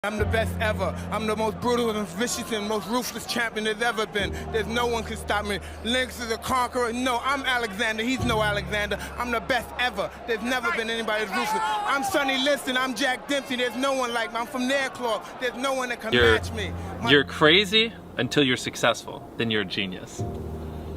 I'm the best ever. I'm the most brutal and vicious and most ruthless champion there's ever been. There's no one can stop me. Lynx is a conqueror. No, I'm Alexander. He's no Alexander. I'm the best ever. There's never been anybody as ruthless. I'm Sonny Liston. I'm Jack Dempsey. There's no one like me. I'm from their club. There's no one that can match me. You're crazy until you're successful. Then you're a genius.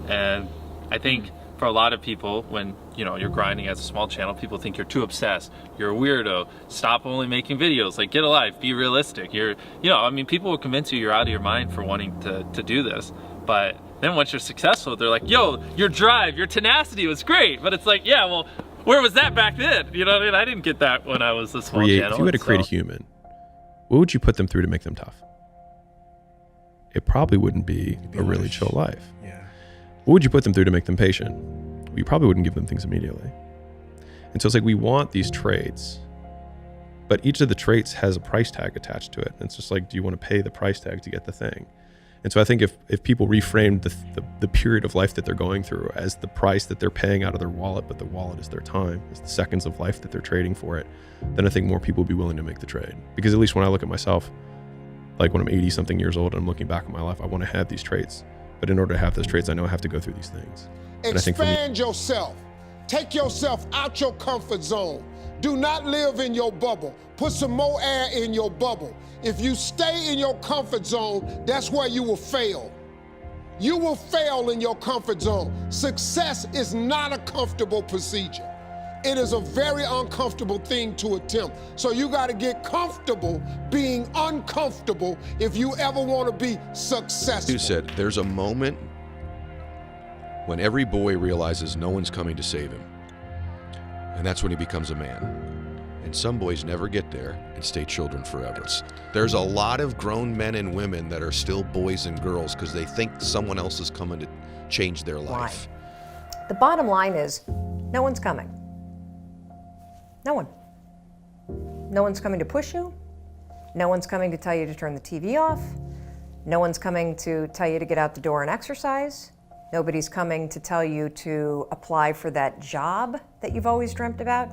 And I think for a lot of people, when you're grinding as a small channel, people think you're too obsessed, you're a weirdo, stop only making videos, like get a life, be realistic. I mean, people will convince you you're out of your mind for wanting to do this, but then once you're successful, they're like, yo, your drive, your tenacity was great. But it's like, yeah, well, where was that back then? You know what I mean? I didn't get that when I was a small channel. If you had to create a human, what would you put them through to make them tough? It probably wouldn't be a really chill life. Yeah. What would you put them through to make them patient? You probably wouldn't give them things immediately. And so it's like, we want these traits, but each of the traits has a price tag attached to it. And it's just like, do you want to pay the price tag to get the thing? And so I think if people reframe the period of life that they're going through as the price that they're paying out of their wallet, but the wallet is their time, it's the seconds of life that they're trading for it, then I think more people will be willing to make the trade. Because at least when I look at myself, like when I'm 80 something years old and I'm looking back at my life, I want to have these traits. But in order to have those traits, I know I have to go through these things. Expand yourself. Take yourself out your comfort zone. Do not live in your bubble. Put some more air in your bubble. If you stay in your comfort zone, that's where you will fail. You will fail in your comfort zone. Success is not a comfortable procedure. It is a very uncomfortable thing to attempt. So you got to get comfortable being uncomfortable if you ever want to be successful. You said there's a moment when every boy realizes no one's coming to save him. And that's when he becomes a man. And some boys never get there and stay children forever. There's a lot of grown men and women that are still boys and girls because they think someone else is coming to change their life. Why? The bottom line is, no one's coming. No one. No one's coming to push you. No one's coming to tell you to turn the TV off. No one's coming to tell you to get out the door and exercise. Nobody's coming to tell you to apply for that job that you've always dreamt about.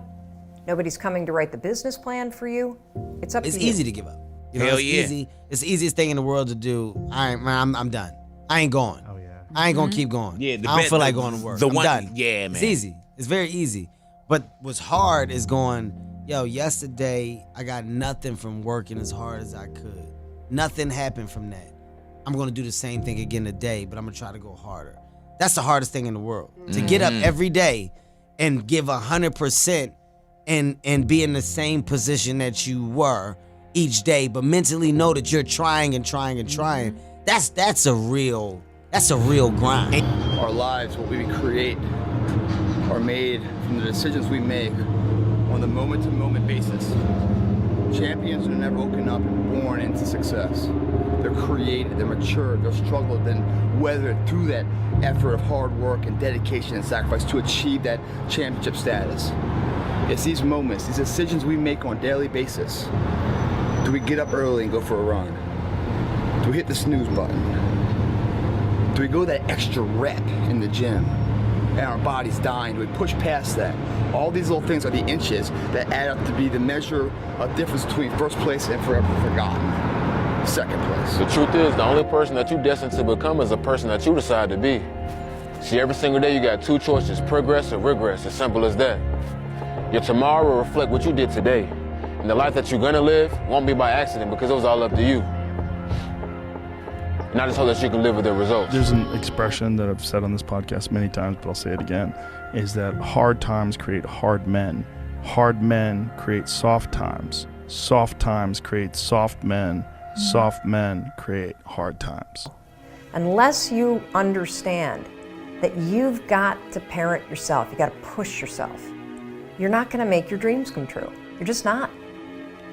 Nobody's coming to write the business plan for you. It's up to you. It's easy to give up. Hell yeah. Easy. It's the easiest thing in the world to do. I'm done. I ain't going. Oh, yeah. I ain't gonna keep going. Yeah, I don't feel like going to work. I'm done. Yeah, man. It's easy. It's very easy. But what's hard is going, yo, yesterday I got nothing from working as hard as I could. Nothing happened from that. I'm gonna do the same thing again today, but I'm gonna try to go harder. That's the hardest thing in the world. To get up every day and give 100% and be in the same position that you were each day, but mentally know that you're trying and trying and trying. That's a real grind. Our lives, what we create, are made from the decisions we make on the moment-to-moment basis. Champions are never woken up and born into success. They're created, they're matured, they're struggled, then weathered through that effort of hard work and dedication and sacrifice to achieve that championship status. It's these moments, these decisions we make on a daily basis. Do we get up early and go for a run? Do we hit the snooze button? Do we go that extra rep in the gym and our body's dying? Do we push past that? All these little things are the inches that add up to be the measure of difference between first place and forever forgotten second place. The truth is, the only person that you're destined to become is a person that you decide to be. See, every single day you got two choices, progress or regress, as simple as that. Your tomorrow will reflect what you did today. And the life that you're gonna live won't be by accident because it was all up to you. And I just hope that you can live with the results. There's an expression that I've said on this podcast many times, but I'll say it again, is that hard times create hard men. Hard men create soft times. Soft times create soft men. Soft men create hard times. Unless you understand that you've got to parent yourself, you got to push yourself, you're not going to make your dreams come true. You're just not.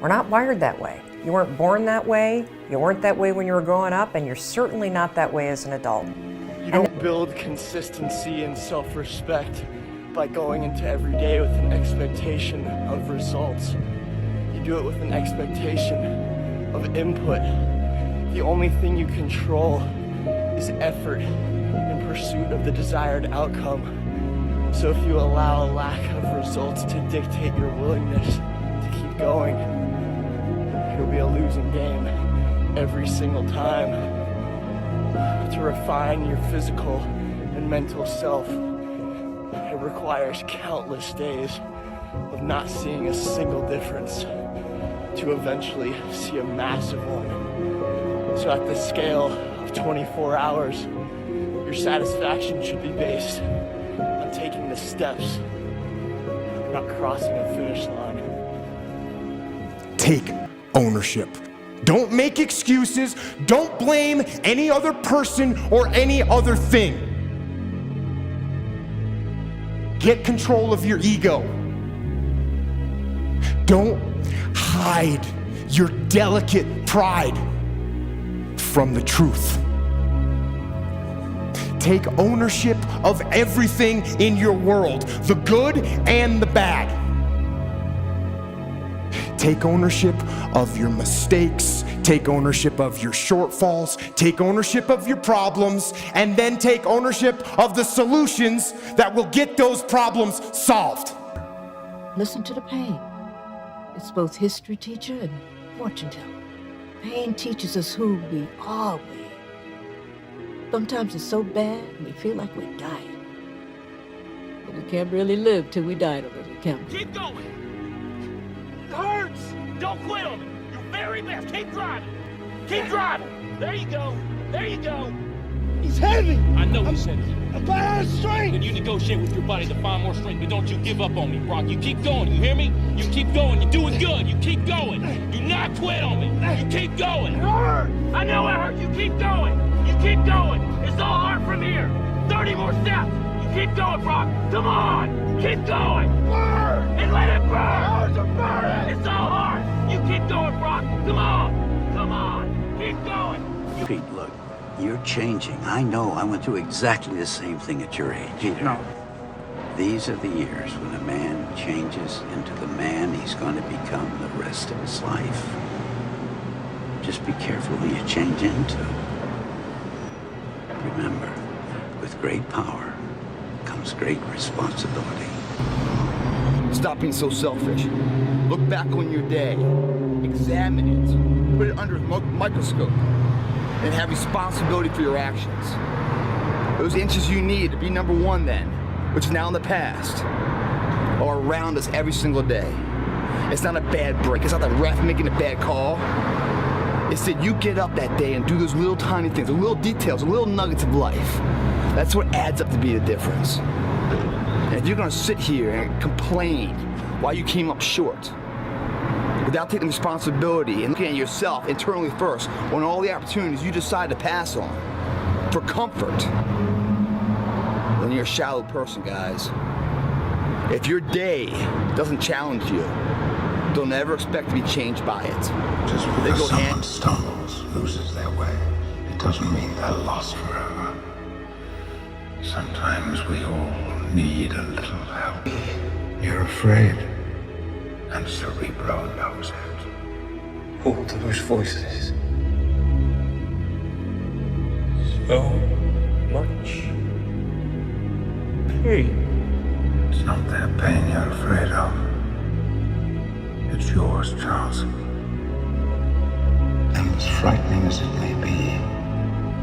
We're not wired that way. You weren't born that way, you weren't that way when you were growing up, and you're certainly not that way as an adult. You don't build consistency and self-respect by going into every day with an expectation of results. You do it with an expectation of input. The only thing you control is effort in pursuit of the desired outcome. So if you allow a lack of results to dictate your willingness to keep going, it'll be a losing game every single time. To refine your physical and mental self, it requires countless days of not seeing a single difference to eventually see a massive one. So at the scale of 24 hours, your satisfaction should be based on taking the steps, not crossing a finish line. Take ownership. Don't make excuses. Don't blame any other person or any other thing. Get control of your ego. Don't hide your delicate pride from the truth. Take ownership of everything in your world, the good and the bad. Take ownership of your mistakes, take ownership of your shortfalls, take ownership of your problems, and then take ownership of the solutions that will get those problems solved. Listen to the pain. It's both history teacher and fortune teller. Pain teaches us who we are. Sometimes it's so bad we feel like we're dying. But we can't really live till we die to live, can we? Keep going. It hurts. Don't quit on it. Your very best. Keep driving. Keep driving. There you go. There you go. He's heavy. I know he's heavy. I'm out of strength. Then you negotiate with your body to find more strength, but don't you give up on me, Brock. You keep going, you hear me? You keep going, you're doing good, you keep going. Do not quit on me, you keep going. It hurt. I know it hurt, you keep going. You keep going, it's all hard from here. 30 more steps, you keep going, Brock. Come on, keep going. Burn. And let it burn. How's it burn? It's all hard. You keep going, Brock. Come on, keep going. Pete, look. You're changing. I know. I went through exactly the same thing at your age. Peter, no. These are the years when a man changes into the man he's going to become the rest of his life. Just be careful who you change into. Remember, with great power comes great responsibility. Stop being so selfish. Look back on your day. Examine it. Put it under a microscope. And have responsibility for your actions. Those inches you need to be number one then, which is now in the past, are around us every single day. It's not a bad break. It's not the ref making a bad call. It's that you get up that day and do those little tiny things, the little details, the little nuggets of life. That's what adds up to be the difference. And if you're gonna sit here and complain why you came up short, without taking responsibility and looking at yourself internally first on all the opportunities you decide to pass on for comfort, then you're a shallow person, guys. If your day doesn't challenge you, don't ever expect to be changed by it. Just because someone stumbles, loses their way, it doesn't mean they're lost forever. Sometimes we all need a little help. You're afraid. And Cerebro knows it. All those voices. So much pain. It's not their pain you're afraid of. It's yours, Charles. And as frightening as it may be,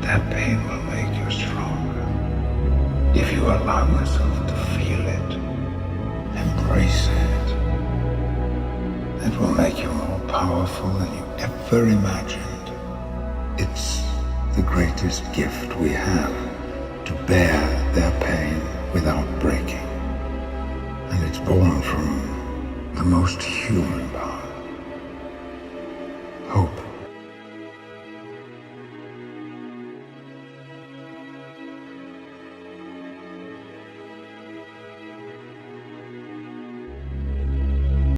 that pain will make you stronger. If you allow yourself to feel it, embrace it. It will make you more powerful than you ever imagined. It's the greatest gift we have, to bear their pain without breaking. And it's born from the most human